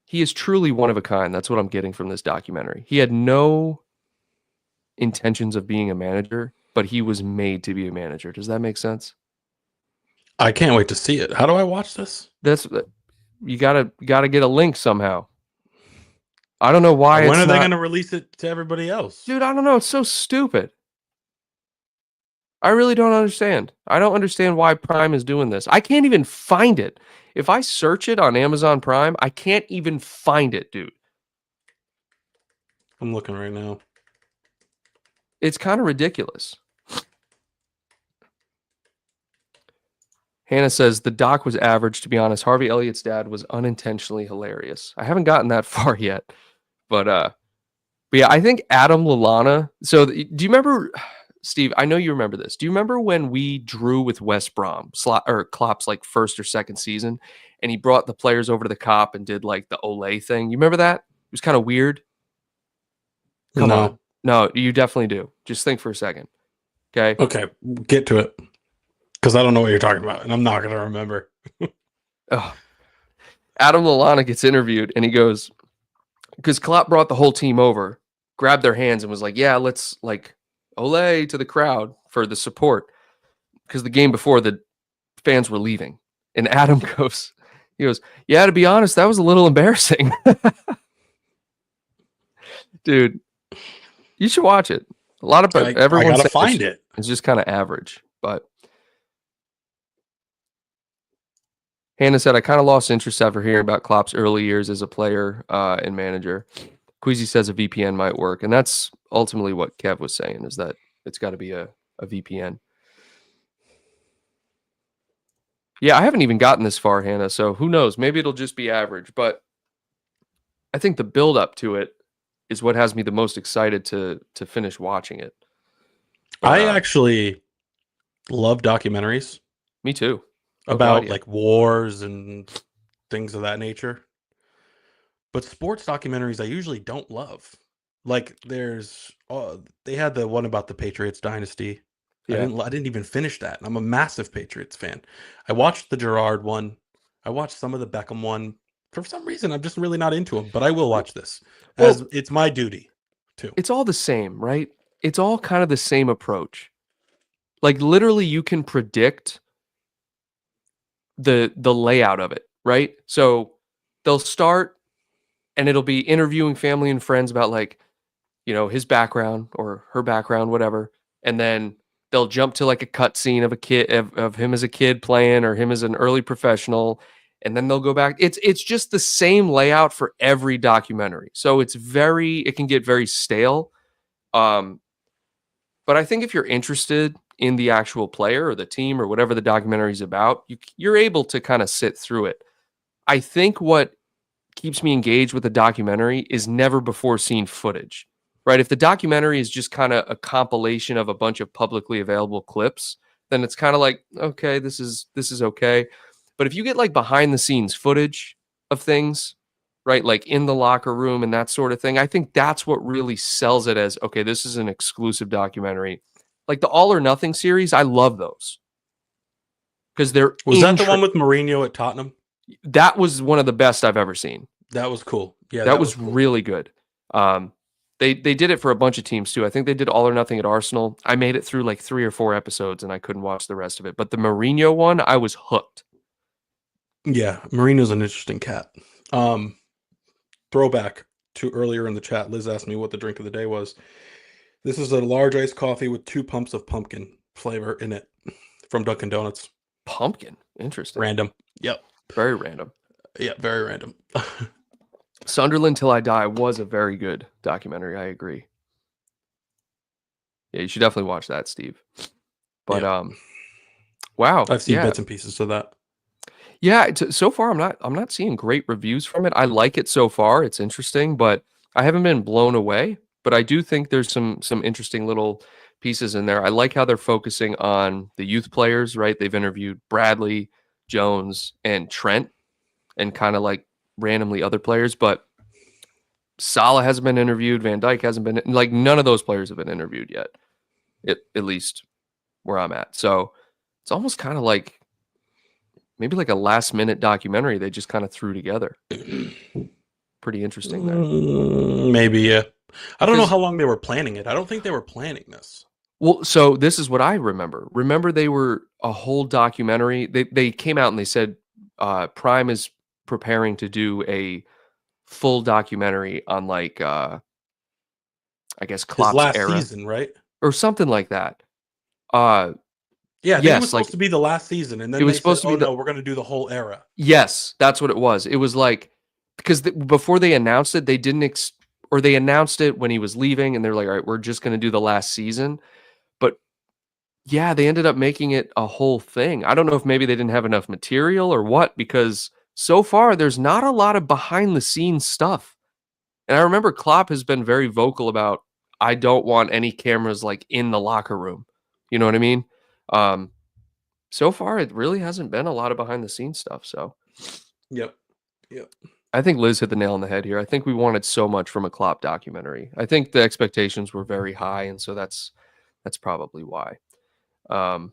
he is truly one of a kind. That's what I'm getting from this documentary. He had no intentions of being a manager, but he was made to be a manager. Does that make sense? I can't wait to see it. How do I watch this? That's you gotta get a link somehow. I don't know why When it's are they not. going to release it to everybody else? Dude, I don't know. It's so stupid. I really don't understand. I don't understand why Prime is doing this. I can't even find it. If I search it on Amazon Prime, I can't even find it, dude. I'm looking right now. It's kind of ridiculous. Hannah says the doc was average. To be honest, Harvey Elliott's dad was unintentionally hilarious. I haven't gotten that far yet, but yeah, I think Adam Lallana. So do you remember, Steve? I know you remember this. Do you remember when we drew with West Brom or Klopp's like first or second season, and he brought the players over to the Cop and did like the Olay thing? You remember that? It was kind of weird. Come on, no, you definitely do. Just think for a second. Okay. Okay, get to it. Because I don't know what you're talking about, and I'm not going to remember. Oh. Adam Lallana gets interviewed, and he goes, because Klopp brought the whole team over, grabbed their hands, and was like, yeah, let's like Olay to the crowd for the support. Because the game before, the fans were leaving. And Adam goes, yeah, to be honest, that was a little embarrassing. Dude, you should watch it. A lot of everyone gotta find it. It's just kind of average, but Hannah said, I kind of lost interest after hearing about Klopp's early years as a player and manager. Queasy says a VPN might work. And that's ultimately what Kev was saying, is that it's got to be a VPN. Yeah, I haven't even gotten this far, Hannah. So who knows? Maybe it'll just be average. But I think the build up to it is what has me the most excited to finish watching it. But, I actually love documentaries. Me too. About like wars and things of that nature. But sports documentaries I usually don't love. Like there's they had the one about the Patriots dynasty. Yeah. I didn't even finish that. I'm a massive Patriots fan. I watched the Gerrard one. I watched some of the Beckham one. For some reason, I'm just really not into them, but I will watch this as it's my duty too. It's all the same, right? It's all kind of the same approach. Like literally you can predict the layout of it, right? So they'll start and it'll be interviewing family and friends about like, you know, his background or her background, whatever. And then they'll jump to like a cut scene of a kid of him as a kid playing or him as an early professional. And then they'll go back. It's just the same layout for every documentary. So it can get very stale. But I think if you're interested in the actual player or the team or whatever the documentary is about, you're able to kind of sit through it. I think what keeps me engaged with a documentary is never before seen footage, right? If the documentary is just kind of a compilation of a bunch of publicly available clips, then it's kind of like, okay, this is okay. But if you get like behind the scenes footage of things, right? Like in the locker room and that sort of thing, I think that's what really sells it as, okay, this is an exclusive documentary. Like the All or Nothing series, I love those. Because they're Was that the one with Mourinho at Tottenham? That was one of the best I've ever seen. That was cool. Yeah, that was cool. Really good. They did it for a bunch of teams too. I think they did All or Nothing at Arsenal. I made it through like 3 or 4 episodes and I couldn't watch the rest of it. But the Mourinho one, I was hooked. Yeah, Mourinho's an interesting cat. Throwback to earlier in the chat, Liz asked me what the drink of the day was. This is a large iced coffee with 2 pumps of pumpkin flavor in it from Dunkin' Donuts. Pumpkin? Interesting. Random. Yep. Very random. Yeah, very random. Sunderland Till I Die was a very good documentary. I agree. Yeah, you should definitely watch that, Steve. But Wow. I've seen Yeah. bits and pieces of that. Yeah, so far I'm not seeing great reviews from it. I like it so far. It's interesting, but I haven't been blown away. But I do think there's some interesting little pieces in there. I like how they're focusing on the youth players, right? They've interviewed Bradley, Jones, and Trent, and kind of like randomly other players, but Salah hasn't been interviewed, Van Dijk hasn't been, like, none of those players have been interviewed yet. At least where I'm at. So it's almost kind of like maybe like a last minute documentary they just kind of threw together. Pretty interesting there. Maybe, yeah. I don't know Because, how long they were planning it. I don't think they were planning this. well, so this is what I remember. Remember, they were a whole documentary. They came out and they said Prime is preparing to do a full documentary on, like, I guess His Klopp's last era season, right? or something like that. Uh, Yeah, I think it was yes, supposed like to be the last season, and it then was they said, supposed to "Oh be the no, we're going to do the whole era." yes, that's what it was. It was like because before they announced it, they didn't or they announced it when he was leaving, and they're like, all right, we're just going to do the last season. But yeah, they ended up making it a whole thing. I don't know if maybe they didn't have enough material or what, because so far there's not a lot of behind the scenes stuff. And I remember Klopp has been very vocal about, I don't want any cameras like in the locker room. You know what I mean? Um, so far it really hasn't been a lot of behind the scenes stuff. So Yep. Yep. I think Liz hit the nail on the head here. I think we wanted so much from a Klopp documentary. I think the expectations were very high, and so that's probably why. Um,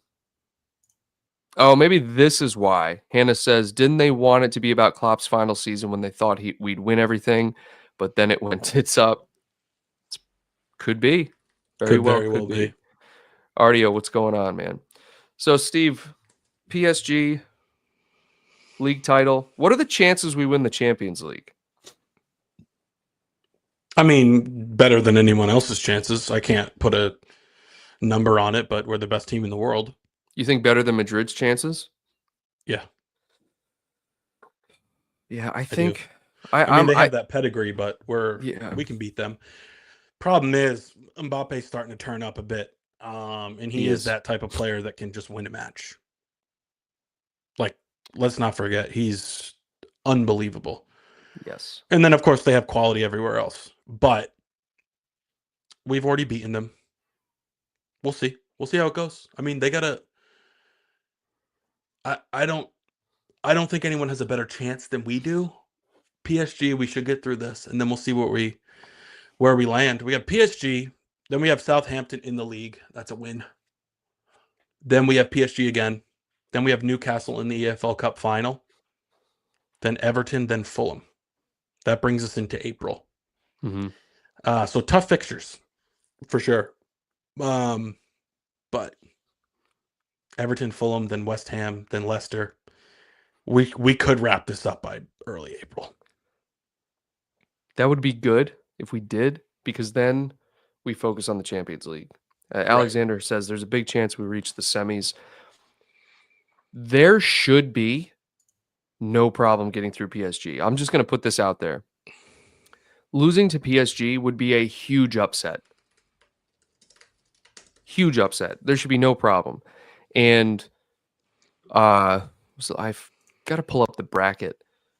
oh, maybe this is why. Hannah says, didn't they want it to be about Klopp's final season when they thought we'd win everything, but then it went tits up? Could be. Very Could well very well could be. be. Artio, what's going on, man? So, Steve, PSG league title. What are the chances we win the Champions League? I mean, better than anyone else's chances. I can't put a number on it, but we're the best team in the world. You think better than Madrid's chances? Yeah, Yeah, I I do. think I mean, they I have that pedigree, but yeah, we can beat them. Problem is, Mbappe's starting to turn up a bit, and he he is is. that type of player that can just win a match. Like, let's not forget, he's unbelievable. Yes. And then, of course, they have quality everywhere else. But we've already beaten them. We'll see. We'll see how it goes. I mean, they gotta. I don't think anyone has a better chance than we do. PSG, we should get through this, and then we'll see where we land. We have PSG, then we have Southampton in the league. That's a win. Then we have PSG again. Then we have Newcastle in the EFL Cup final. Then Everton, then Fulham. That brings us into April. Mm-hmm. So tough fixtures for sure. But Everton, Fulham, then West Ham, then Leicester. We could wrap this up by early April. That would be good if we did, because then we focus on the Champions League. Alexander says there's a big chance we reach the semis. There should be no problem getting through PSG. I'm just going to put this out there. Losing to PSG would be a huge upset. Huge upset. There should be no problem. And so I've got to pull up the bracket.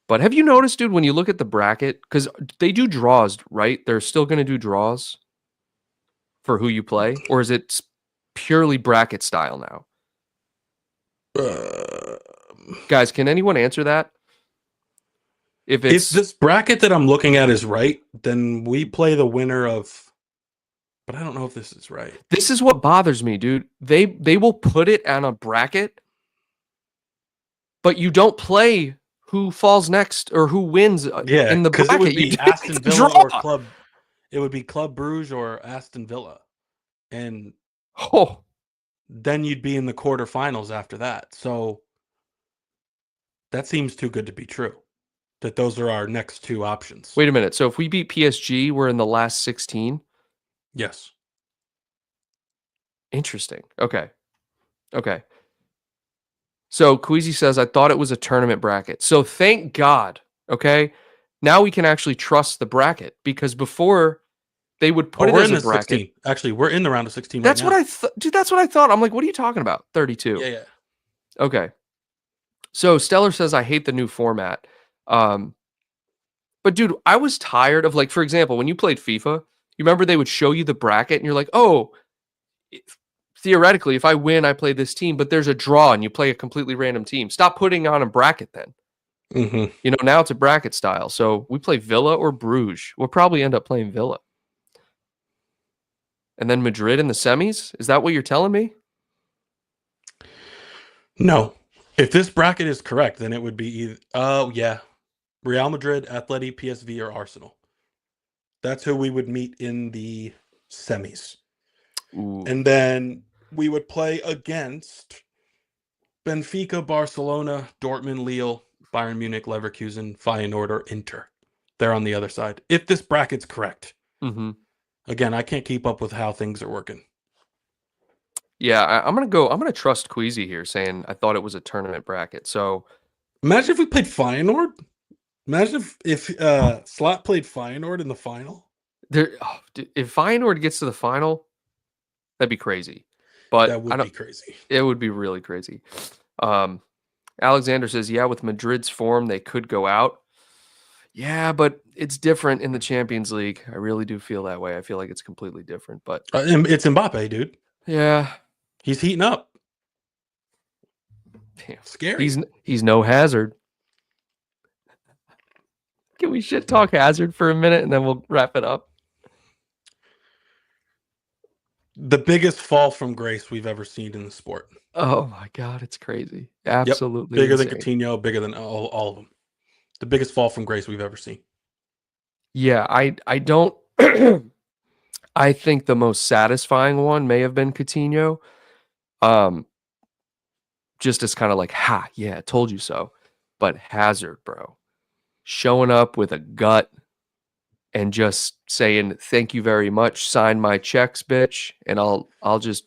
But have you noticed, dude, when you look at the bracket, because they do draws, right? They're still going to do draws for who you play, or is it purely bracket style now? Guys, can anyone answer that? If this bracket that I'm looking at is right, then we play the winner of. But I don't know if this is right. this is what bothers me, dude. They will put it on a bracket, but you don't play who falls next or who wins Yeah, in the because bracket. it would be You Aston Villa draw. or Club. It would be Club Bruges or Aston Villa, and Oh, then you'd be in the quarterfinals after that. So that seems too good to be true. That those are our next two options. wait a minute. So if we beat PSG, we're in the last 16. Yes. Interesting. Okay. So Queasy says, I thought it was a tournament bracket. So thank God. Okay. Now we can actually trust the bracket, because before they would put it we're as in a the bracket. 16. Actually, we're in the round of 16 That's right what now. I thought. Dude, that's what I thought. I'm like, what are you talking about? 32. Yeah. Okay. So Stellar says, I hate the new format. Um, but dude, I was tired of, like, for example, when you played FIFA, you remember they would show you the bracket and you're like, oh, theoretically, if I win, I play this team, but there's a draw and you play a completely random team. Stop putting on a bracket then. Mm-hmm. You know, now it's a bracket style. So we play Villa or Bruges. We'll probably end up playing Villa. And then Madrid in the semis? Is that what you're telling me? No. If this bracket is correct, then it would be either, oh, yeah, Real Madrid, Atleti, PSV, or Arsenal. That's who we would meet in the semis. Ooh. And then we would play against Benfica, Barcelona, Dortmund, Lille, Bayern Munich, Leverkusen, Feyenoord, or Inter. They're on the other side. If this bracket's correct. Mm-hmm. Again, I can't keep up with how things are working. Yeah, I'm gonna trust Queasy here, saying I thought it was a tournament bracket. So imagine if we played Feyenoord. Imagine if Slot played Feyenoord in the final. If Feyenoord gets to the final, that'd be crazy. But that would be crazy. It would be really crazy. Alexander says, yeah, with Madrid's form, they could go out. Yeah, but it's different in the Champions League. I really do feel that way. I feel like it's completely different. But it's Mbappe, dude. Yeah, he's heating up. Damn. Scary. He's no Hazard. Can we shit talk Hazard for a minute and then we'll wrap it up? The biggest fall from grace we've ever seen in the sport. Oh my God, it's crazy. Absolutely. Bigger insane. than Coutinho, bigger than all of them. The biggest fall from grace we've ever seen. Yeah, I don't I think the most satisfying one may have been Coutinho. Just as kind of like, ha, yeah, told you so. But Hazard, bro, showing up with a gut and just saying, thank you very much, sign my checks, bitch, and I'll just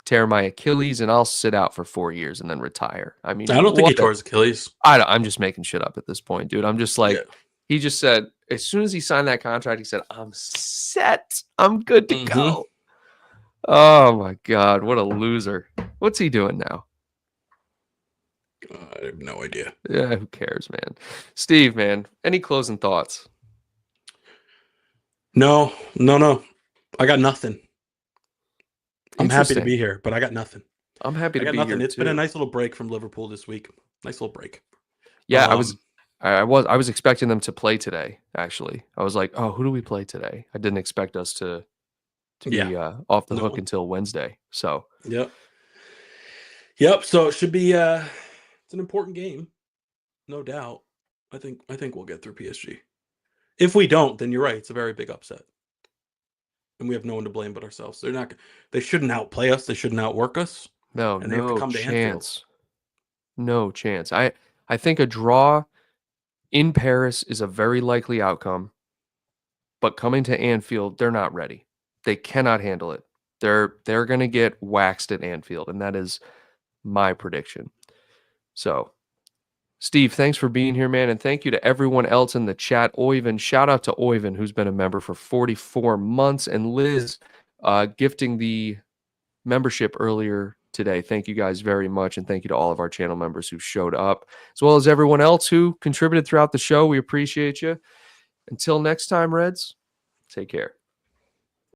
tear my Achilles and I'll sit out for 4 years and then retire. I mean, I don't think he tore his Achilles. I'm just making shit up at this point, dude. I'm just like, He just said, as soon as he signed that contract, he said, I'm set. I'm good to go. Oh my God, what a loser. What's he doing now? I have no idea. Yeah, who cares, man? Steve, man, any closing thoughts? No. I got nothing. I'm happy to be here, but I got nothing. I'm happy to be here. It's been a nice little break from Liverpool this week. Nice little break. Yeah, I was expecting them to play today, actually. I was like, oh, who do we play today? I didn't expect us to be off the hook until Wednesday. So Yep. So it should be it's an important game, no doubt. I think we'll get through PSG. If we don't, then you're right. It's a very big upset. And we have no one to blame but ourselves. They shouldn't outplay us. They shouldn't outwork us. No, and they have to come to Anfield. No chance. I think a draw in Paris is a very likely outcome. But coming to Anfield, they're not ready. They cannot handle it. They're going to get waxed at Anfield, and that is my prediction. So, Steve, thanks for being here, man, and thank you to everyone else in the chat. Oyvind, shout out to Oyvind, who's been a member for 44 months, and Liz gifting the membership earlier today. Thank you guys very much, and thank you to all of our channel members who showed up, as well as everyone else who contributed throughout the show. We appreciate you. Until next time, Reds, take care.